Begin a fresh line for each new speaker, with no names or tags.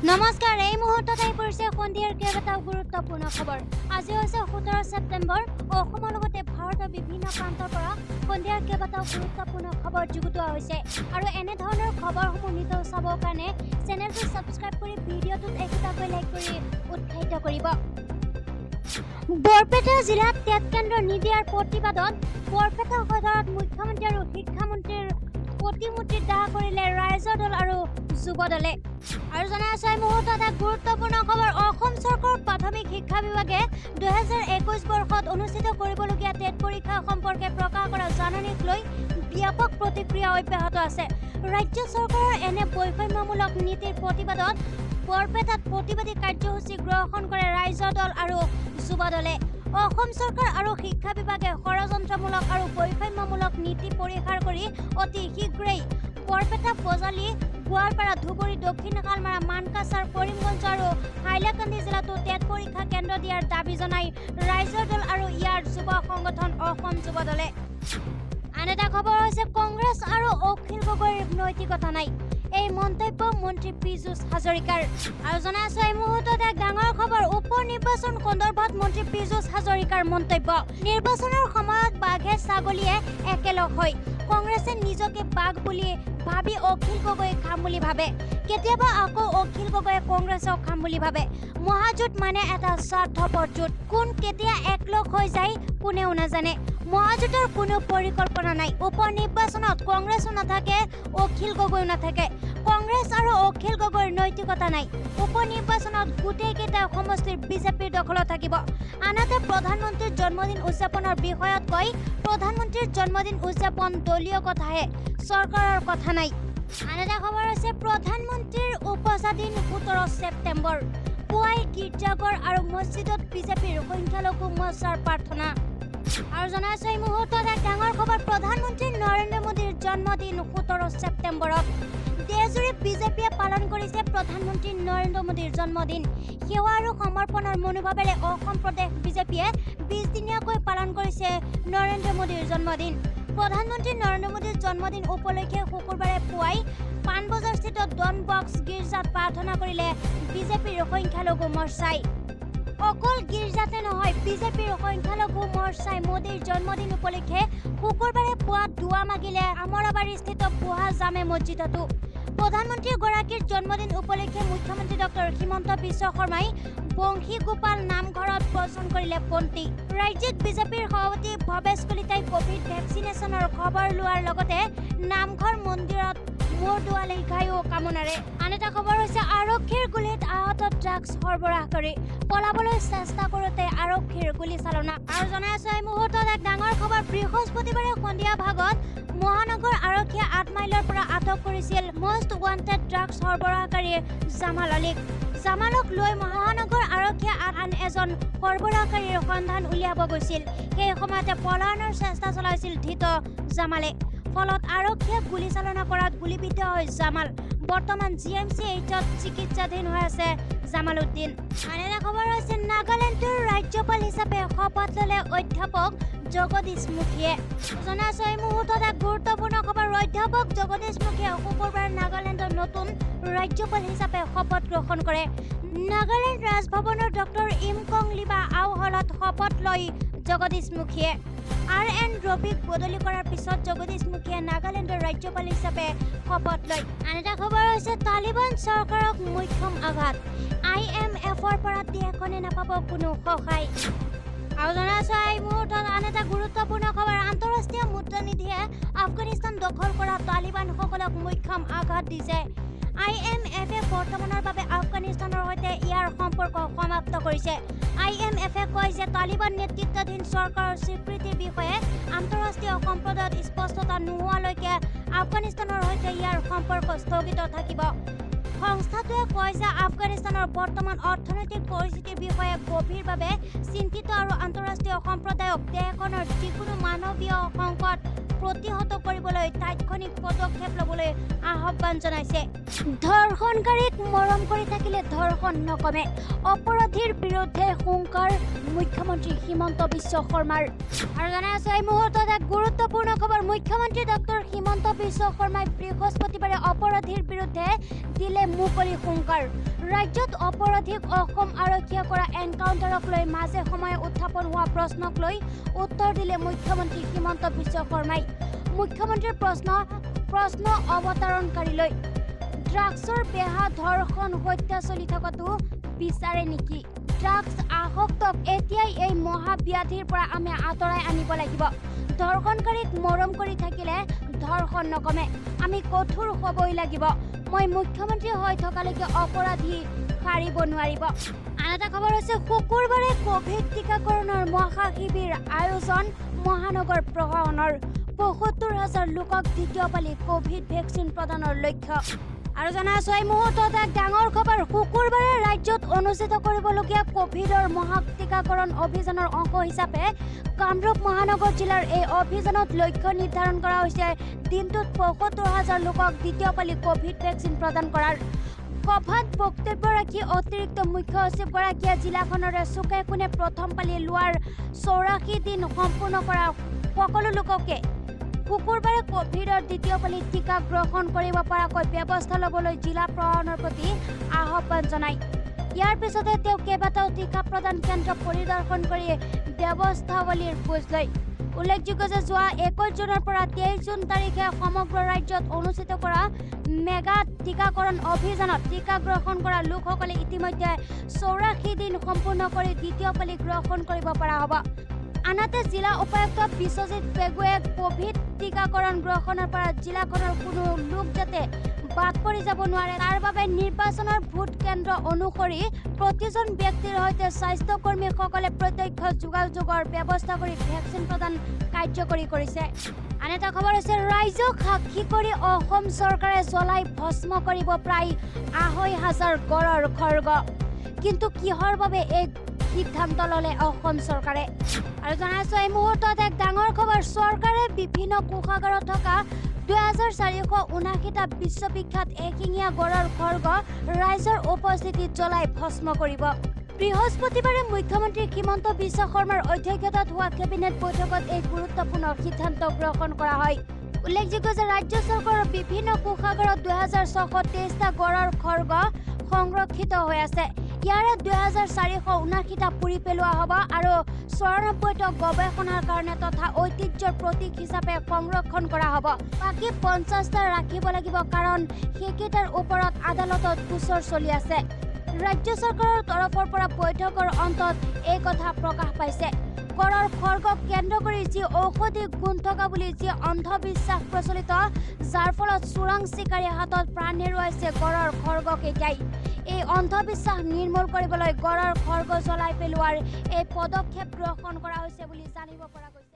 নমস্কাৰ, এই মুহূৰ্তত আহি পৰিছে সন্ধিয়াৰ কেইবাটাও গুৰুত্বপূৰ্ণ খবৰ। আজি হৈছে 17 ছেপ্টেম্বৰ। অসমৰ লগতে ভাৰতৰ বিভিন্ন প্ৰান্তৰ পৰা সন্ধিয়াৰ কেইবাটাও গুৰুত্বপূৰ্ণ খবৰ যুগুতোৱা হৈছে। আৰু এনেধৰণৰ খবৰসমূহ নিজেও চাবৰ কাৰণে চেনেলটো ছাবস্ক্ৰাইব কৰি ভিডিঅ'টোত একোটাকৈ লাইক কৰি উৎসাহিত কৰিব। বৰপেটা জিলাত টেট কেন্দ্ৰ নিদিয়াৰ প্ৰতিবাদত বৰপেটা সদৰত মুখ্যমন্ত্ৰী আৰু শিক্ষামন্ত্ৰীৰ প্ৰতিমূৰ্তি দাহ কৰিলে ৰাইজৰ দল আৰু যুৱ দলে। আৰু জনাই আছো এই মুহূৰ্তত এক গুৰুত্বপূৰ্ণ খবৰ। অসম চৰকাৰৰ প্ৰাথমিক শিক্ষা বিভাগে 2021 বৰ্ষত অনুষ্ঠিত কৰিবলগীয়া টেট পৰীক্ষা সম্পৰ্কে প্ৰকাশ কৰা জাননীক লৈ ব্যাপক প্ৰতিক্ৰিয়া অব্যাহত আছে। ৰাজ্য চৰকাৰৰ এনে বৈষম্যমূলক নীতিৰ প্ৰতিবাদত বৰপেটাত প্ৰতিবাদী কাৰ্যসূচী গ্ৰহণ কৰে ৰাইজৰ দল আৰু যুৱ দলে। অসম চৰকাৰ আৰু শিক্ষা বিভাগে ষড়যন্ত্ৰমূলক আৰু বৈষম্যমূলক নীতি পৰিহাৰ কৰি অতি শীঘ্ৰেই বৰপেটা, বজালী, গোৱালপাৰা, ধুবুৰী, দক্ষিণ শালমাৰা, মানকাছাৰ, কৰিমগঞ্জ আৰু হাইলাকান্দি জিলাতো টেট পৰীক্ষা কেন্দ্ৰ দিয়াৰ দাবী জনাই ৰাইজৰ দল আৰু ইয়াৰ যুৱ সংগঠন অসম যুৱ দলে। আন এটা খবৰ হৈছে কংগ্ৰেছ আৰু অখিল গগৈৰ নৈতিকতা নাই, এই মন্তব্য মন্ত্ৰী পীযুষ হাজৰিকাৰ। আৰু জনাই আছো এই মুহূৰ্তত এক ডাঙৰ খবৰ। উপ নিৰ্বাচন সন্দৰ্ভত মন্ত্ৰী পীযুষ হাজৰিকাৰ মন্তব্য। নিৰ্বাচনৰ সময়ত বাঘে ছাগলীয়ে একেলগ হয়। কংগ্ৰেছে নিজকে বাঘ বুলি ভাবি অখিল গগৈ খাম বুলি ভাবে। কেতিয়াবা আকৌ অখিল গগৈয়ে কংগ্ৰেছক খাম বুলি ভাবে। মহাজোঁট মানে এটা স্বাৰ্থপৰ জোঁট। কোন কেতিয়া একলগ হৈ যায় কোনেও নাজানে। মহাজোঁটৰ কোনো পৰিকল্পনা নাই। উপ নিৰ্বাচনত কংগ্ৰেছো নাথাকে, অখিল গগৈও নাথাকে। কংগ্ৰেছ আৰু অখিল গগৈৰ নৈতিকতা নাই। উপ নিৰ্বাচনত গোটেইকেইটা সমষ্টিৰ বিজেপিৰ দখলত থাকিব। আনহাতে প্ৰধানমন্ত্ৰীৰ জন্মদিন উদযাপনৰ বিষয়ত কয়, প্ৰধানমন্ত্ৰীৰ জন্মদিন উদযাপন দলীয় কথাহে, চৰকাৰৰ কথা নাই। আন এটা খবৰ হৈছে প্ৰধানমন্ত্ৰীৰ উপচাদিন 17 ছেপ্টেম্বৰ। পুৱাই গীৰ্জাঘৰ আৰু মছজিদত বিজেপিৰ সংখ্যালঘু মৰ্চাৰ প্ৰাৰ্থনা। আৰু জনাইছো এই মুহূৰ্তত এক ডাঙৰ খবৰ। প্ৰধানমন্ত্ৰী নৰেন্দ্ৰ মোদীৰ জন্মদিন 17 ছেপ্টেম্বৰত দেশজুৰি বিজেপিয়ে পালন কৰিছে প্ৰধানমন্ত্ৰী নৰেন্দ্ৰ মোদীৰ জন্মদিন। সেৱা আৰু সমৰ্পণৰ মনোভাৱেৰে অসম প্ৰদেশ বিজেপিয়ে 20 দিনীয়াকৈ পালন কৰিছে নৰেন্দ্ৰ মোদীৰ জন্মদিন। প্ৰধানমন্ত্ৰী নৰেন্দ্ৰ মোদীৰ জন্মদিন উপলক্ষে শুকুৰবাৰে পুৱাই পাণবজাৰস্থিত ডন বক্স গীৰ্জাত প্ৰাৰ্থনা কৰিলে বিজেপিৰ সংখ্যালঘু মৰ্চাই। অকল গীৰ্জাতে নহয়, বিজেপিৰ সংখ্যালঘু মৰ্চাই মোদীৰ জন্মদিন উপলক্ষে শুকুৰবাৰে পুৱা দুৱা মাগিলে আমৰাবাৰীস্থিত বুঢ়া জামে মছজিদতো। প্ৰধানমন্ত্ৰীগৰাকীৰ জন্মদিন উপলক্ষে মুখ্যমন্ত্ৰী ডক্টৰ হিমন্ত বিশ্ব শৰ্মাই বংশীগোপাল নামঘৰত বৰ্ষণ কৰিলে বন্তি। ৰাজ্যিক বিজেপিৰ সভাপতি ভৱেশ কলিতাই কভিড ভেকচিনেশ্যনৰ খবৰ লোৱাৰ লগতে নামঘৰ মন্দিৰত মূৰ দোৱালি গায়ো কামনাৰে। আন এটা খবৰ হৈছে আৰক্ষীৰ গুলীত আহত ড্ৰাগছ সৰবৰাহকাৰী। পলাবলৈ চেষ্টা কৰোঁতে আৰক্ষীৰ গুলীচালনা। আৰু জনাই আছো এই মুহূৰ্তত এক ডাঙৰ খবৰ। বৃহস্পতিবাৰে সন্ধিয়া ভাগত মহানগৰ আৰক্ষীয়ে 8 মাইলৰ পৰা আটক কৰিছিল মষ্ট ৱান্টেড ড্ৰাগছ সৰবৰাহকাৰী জামাল আলীক। জামালক লৈ মহানগৰ আৰক্ষীয়ে আন এজন সৰবৰাহকাৰীৰ সন্ধান উলিয়াব গৈছিল। সেই সময়তে পলায়নৰ চেষ্টা চলাইছিল ধৃত জামালে। ফলত আৰক্ষীয়ে গুলীচালনা কৰাত গুলীবিদ্ধ হয় জামাল। বৰ্তমান GMCHত চিকিৎসাধীন হৈ আছে জামালউদ্দিন। আন এটা খবৰ হৈছে নাগালেণ্ডৰ ৰাজ্যপাল হিচাপে শপত ল'লে অধ্যাপক জগদীশ মুখীয়ে। জনাইছো এই মুহূৰ্তত এক গুৰুত্বপূৰ্ণ খবৰ। অধ্যাপক জগদীশ মুখীয়ে শুকুৰবাৰে নাগালেণ্ডৰ নতুন ৰাজ্যপাল হিচাপে শপত গ্ৰহণ কৰে। নাগালেণ্ড ৰাজভৱনৰ ডক্টৰ ইমকং লিবা আও হলত শপত লয় জগদীশ মুখীয়ে। RN ৰবিক বদলি কৰাৰ পিছত জগদীশ মুখীয়ে নাগালেণ্ডৰ ৰাজ্যপাল হিচাপে শপত লয়। আন এটা খবৰ হৈছে তালিবান চৰকাৰক মোক্ষম আঘাত। IMFৰ পৰা দেশখনে নাপাব কোনো সহায়। আৰু জনাইছো এই মুহূৰ্তত আন এটা গুৰুত্বপূৰ্ণ খবৰ। আন্তঃৰাষ্ট্ৰীয় মুদ্ৰানিধিয়ে আফগানিস্তান দখল কৰা তালিবানসকলক মোক্ষম আঘাত দিছে। IMFে বৰ্তমানৰ বাবে আফগানিস্তানৰ সৈতে ইয়াৰ সম্পৰ্ক সমাপ্ত কৰিছে। IMFে কয় যে তালিবান নেতৃত্বাধীন চৰকাৰৰ স্বীকৃতিৰ বিষয়ে আন্তঃৰাষ্ট্ৰীয় সম্প্ৰদায়ত স্পষ্টতা নোহোৱালৈকে আফগানিস্তানৰ সৈতে ইয়াৰ সম্পৰ্ক স্থগিত থাকিব। সংস্থাটোৱে কয় যে আফগানিস্তানৰ বৰ্তমান অৰ্থনৈতিক পৰিস্থিতিৰ বিষয়ে গভীৰভাৱে চিন্তিত আৰু আন্তঃৰাষ্ট্ৰীয় সম্প্ৰদায়ক দেশখনৰ যিকোনো মানৱীয় সংকট প্ৰতিহত কৰিবলৈ তাৎক্ষণিক পদক্ষেপ ল'বলৈ আহ্বান জনাইছে। ধৰ্ষণকাৰীক মৰম কৰি থাকিলে ধৰ্ষণ নকমে, অপৰাধীৰ বিৰুদ্ধে হুংকাৰ মুখ্যমন্ত্ৰী হিমন্ত বিশ্ব শৰ্মাৰ। আৰু জনাই আছো এই মুহূৰ্তত এক গুৰুত্বপূৰ্ণ খবৰ। মুখ্যমন্ত্ৰী ডক্টৰ হিমন্ত বিশ্ব শৰ্মাই বৃহস্পতিবাৰে অপৰাধীৰ বিৰুদ্ধে দিলে মুকলি হুংকাৰ। ৰাজ্যত অপৰাধীক অসম আৰক্ষীয়ে কৰা এনকাউণ্টাৰক লৈ মাজে সময়ে উত্থাপন হোৱা প্ৰশ্নক লৈ উত্তৰ দিলে মুখ্যমন্ত্ৰী হিমন্ত বিশ্ব শৰ্মাই। মুখ্যমন্ত্ৰীৰ প্ৰশ্ন অৱতাৰণকাৰীলৈ ড্ৰাগছৰ বেহা ধৰ্ষণ হত্যা চলি থকাটো বিচাৰে নেকি? ড্ৰাগছ আসক্তক এতিয়াই এই মহাব্যাধিৰ পৰা আমি আঁতৰাই আনিব লাগিব। ধৰ্ষণকাৰীক মৰম কৰি থাকিলে ধৰ্ষণ নকমে, আমি কঠোৰ হ'বই লাগিব। মই মুখ্যমন্ত্ৰী হৈ থকালৈকে অপৰাধী সাৰিব নোৱাৰিব। আন এটা খবৰ হৈছে শুকুৰবাৰে কোভিড টীকাকৰণৰ মহা শিবিৰ আয়োজন মহানগৰ প্ৰশাসনৰ। ৭৫,০০০ লোকক দ্বিতীয় পালি কোভিড ভেকচিন প্ৰদানৰ লক্ষ্য। আৰু জনাইছো এই মুহূৰ্তত এক ডাঙৰ খবৰ। শুকুৰবাৰে ৰাজ্যত অনুষ্ঠিত কৰিবলগীয়া কোভিডৰ মহা টীকাকৰণ অভিযানৰ অংশ হিচাপে কামৰূপ মহানগৰ জিলাৰ এই অভিযানত লক্ষ্য নিৰ্ধাৰণ কৰা হৈছে দিনটোত ৭৫,০০০ লোকক দ্বিতীয় পালি কোভিড ভেকচিন প্ৰদান কৰাৰ। সভাত বক্তব্য ৰাখি অতিৰিক্ত মুখ্য সচিবগৰাকীয়ে জিলাখনৰে চুকে কোণে প্ৰথম পালি লোৱাৰ ৮৪ দিন সম্পূৰ্ণ কৰা সকলো লোককে শুকুৰবাৰে কোভিডৰ দ্বিতীয় পালি টীকা গ্ৰহণ কৰিব পৰাকৈ ব্যৱস্থা ল'বলৈ জিলা প্ৰশাসনৰ প্ৰতি আহ্বান জনায়। ইয়াৰ পিছতে তেওঁ কেইবাটাও টীকা প্ৰদান কেন্দ্ৰ পৰিদৰ্শন কৰি ব্যৱস্থাৱলীৰ বুজ লয়। উল্লেখযোগ্য যে যোৱা ২১ জুনৰ পৰা ২৩ জুন তাৰিখে সমগ্ৰ ৰাজ্যত অনুষ্ঠিত কৰা মেগা টীকাকৰণ অভিযানত টীকা গ্ৰহণ কৰা লোকসকলে ইতিমধ্যে ৮৪ দিন সম্পূৰ্ণ কৰি দ্বিতীয় পালি গ্ৰহণ কৰিব পৰা হ'ব। আনহাতে জিলা উপায়ুক্ত বিশ্বজিৎ পেগুৱে কোভিড টীকাকৰণ গ্ৰহণৰ পৰা জিলাখনৰ কোনো লোক যাতে বাদ পৰি যাব নোৱাৰে তাৰ বাবে নিৰ্বাচনৰ ভোট কেন্দ্ৰ অনুসৰি প্ৰতিজন ব্যক্তিৰ সৈতে স্বাস্থ্যকৰ্মীসকলে প্ৰত্যক্ষ যোগাযোগৰ ব্যৱস্থা কৰি ভেকচিন প্ৰদান কাৰ্যকৰী কৰিছে। আন এটা খবৰ হৈছে ৰাইজক সাক্ষী কৰি অসম চৰকাৰে জ্বলাই ভস্ম কৰিব প্ৰায় ২৫০০ গড়ৰ খৰ্গ। কিন্তু কিহৰ বাবে এই সিদ্ধান্ত ল'লে অসম চৰকাৰে? আৰু জনাইছো এই মুহূৰ্তত এক ডাঙৰ খবৰ। চৰকাৰে বিভিন্ন কোষাগাৰত থকা ২৪৭৯টা বিশ্ববিখ্যাত এশিঙীয়া গড়ৰ খৰ্গ ৰাইজৰ উপস্থিতিত জ্বলাই ভস্ম কৰিব। বৃহস্পতিবাৰে মুখ্যমন্ত্ৰী হিমন্ত বিশ্ব শৰ্মাৰ অধ্যক্ষতাত হোৱা কেবিনেট বৈঠকত এই গুৰুত্বপূৰ্ণ সিদ্ধান্ত গ্ৰহণ কৰা হয়। উল্লেখযোগ্য যে ৰাজ্য চৰকাৰৰ বিভিন্ন কোষাগাৰত ২৬২৩টা গড়ৰ খৰ্গ সংৰক্ষিত হৈ আছে। ইয়াৰে ২৪৭৯টা পুৰি পেলোৱা হ'ব আৰু ৯৪টা গৱেষণাৰ কাৰণে তথা ঐতিহ্যৰ প্ৰতীক হিচাপে সংৰক্ষণ কৰা হ'ব। বাকী ৫০টা ৰাখিব লাগিব, কাৰণ সেইকেইটাৰ ওপৰত আদালতত গোচৰ চলি আছে। ৰাজ্য চৰকাৰৰ তৰফৰ পৰা বৈঠকৰ অন্তত এই কথা প্ৰকাশ পাইছে। গড়ৰ খৰ্গক কেন্দ্ৰ কৰি যি ঔষধি গুণ থকা বুলি যি অন্ধবিশ্বাস প্ৰচলিত, যাৰ ফলত চোৰাং চিকাৰীৰ হাতত প্ৰাণ হেৰুৱাইছে গড়ৰ খৰ্গকেইটাই। এই অন্ধবিশ্বাস নিৰ্মূল কৰিবলৈ গড়ৰ খৰ্গ জ্বলাই পেলোৱাৰ এই পদক্ষেপ গ্ৰহণ কৰা হৈছে বুলি জানিব পৰা গৈছে।